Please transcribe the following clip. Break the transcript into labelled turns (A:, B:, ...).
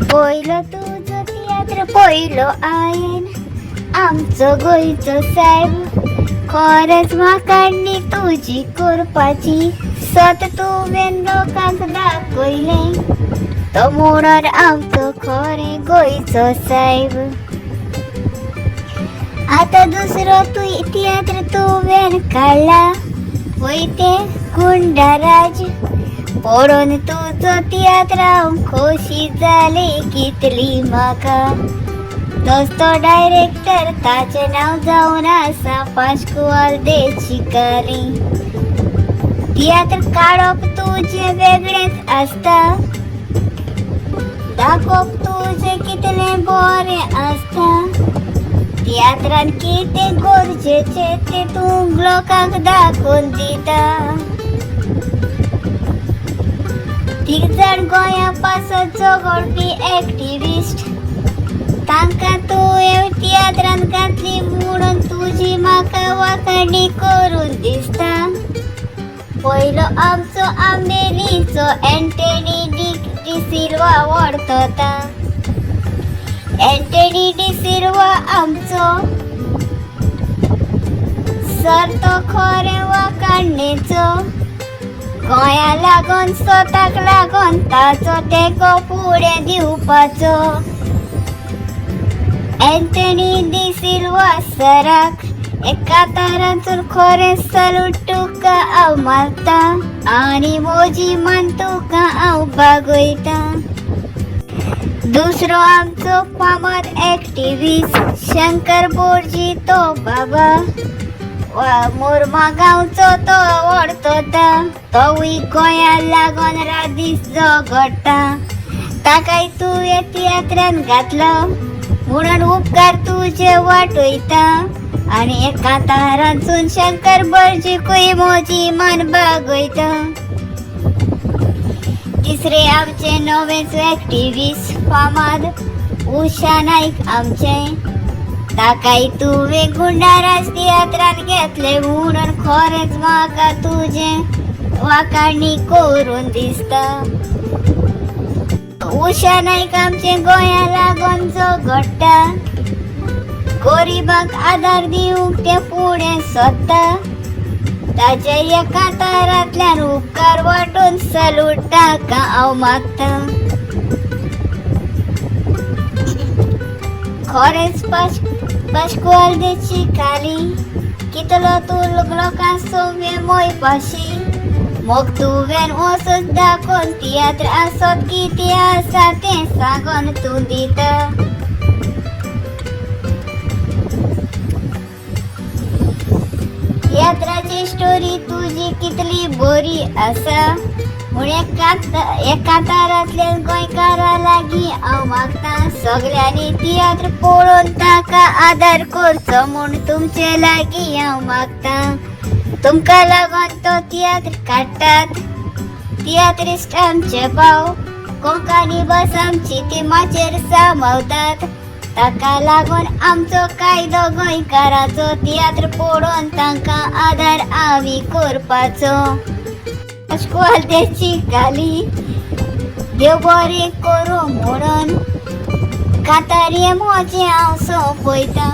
A: पहिलं तुझं तियात्र पहिलं आयन आमचं गोयचं साहेब. खरंच म्हाकाडणी तुझी कोरपाची सत तुवेन लोकांक दाखवले. तो म्हणून आमचं खरे गोयचं साहेब. आता दुसरं तू तियात्र तुवेन काढला होय ते गुंडाराज. पळून तुझं तियात्र खोशी झाले कितली म्हाका. तोच तो डायरेक्टर ताचे नाव जाऊन आसा पास्कुआल दे चिकालीम. तियात्र काढप तुझे वेगळेच असता, दाखोवप तुझे कितले बरे असता. तियात्रान किती गरजेचे ते तू लोकांक दाखोवन दिता. तीग जाण गोंया पासत झगडपी एक्टिविस्ट तांकां तूं तियात्रान घातली म्हणून तुजी म्हाका वाखाणी करून दिसता. पयलो आमचो आंबेलीचो एंटनी डी सिल्वा वळखता. एंटनी डी सिल्वा आमचो सर तो खरें वाखाणणेचो. गोंया लागून स्वताक लागून ताचो तेंको फुडें दिवपाचो. एंटनी डी सिल्वा सराक एका तारांतून खरें सल्यूट तुका हांव मारता आनी म्हजी मान तुका हांव बागयता. दुसरो आमचो फामाद एक्टिविस्ट शंकर बोर्जी तो बाबा मुर्मा गांवचो तो वळखता. तोवूय गोंया लागून रादीस झगडटा. ताकाय तुवें तियात्रान घातलो म्हणून उपकार तुजे वाटयता आनी एका तारांतून शंकर बोर्जीकूय म्हजी मान बागयता. तिसरे आमचे नवेच एक्टिविस्ट फामाद उशा नाईक आमचे. ताकाय तुवें गुंडाराज तियात्रान घेतले म्हणून खरेंच म्हाका तुजे वाखाणी करून दिसता. उशा नाईक आमचे गोंया लागून झगडटा. गरिबांक आदार दिवंक ते फुडें सोदता. ताचे एका तारांतल्यान उपकार वाटून सल्यूट ताका हांव मागता. खरेंच पास्कुआल दे चिकालीम कितलो तूं लोकांक सव्वे मोयपाशी. मग तुवें वचून दाखोवन तियात्र आसत कितें आसा तें सांगून तूं दिता. तियात्राची स्टोरी तुजी कितली बरी आसा म्हूण एका तारांतल्यान गोंयकारां लागीं हांव मागता. सगळ्यांनी तियात्र पळोवन ताका आदार करचो म्हूण तुमचे लागीं हांव मागता. तुमकां लागून तो तियात्र काडटात. तियात्रिस्ट आमचे भाव कोंकणी भास आमची ते माचेर सांबाळटात. ताका लागून आमचो कायदो गोंयकाराचो तियात्र पळोवन तांकां आदार आमी करपाचो. पास्कुआल दे चिकालीम देव बरें करूं म्हणून कातारी म्हजें हांव सोंपयता.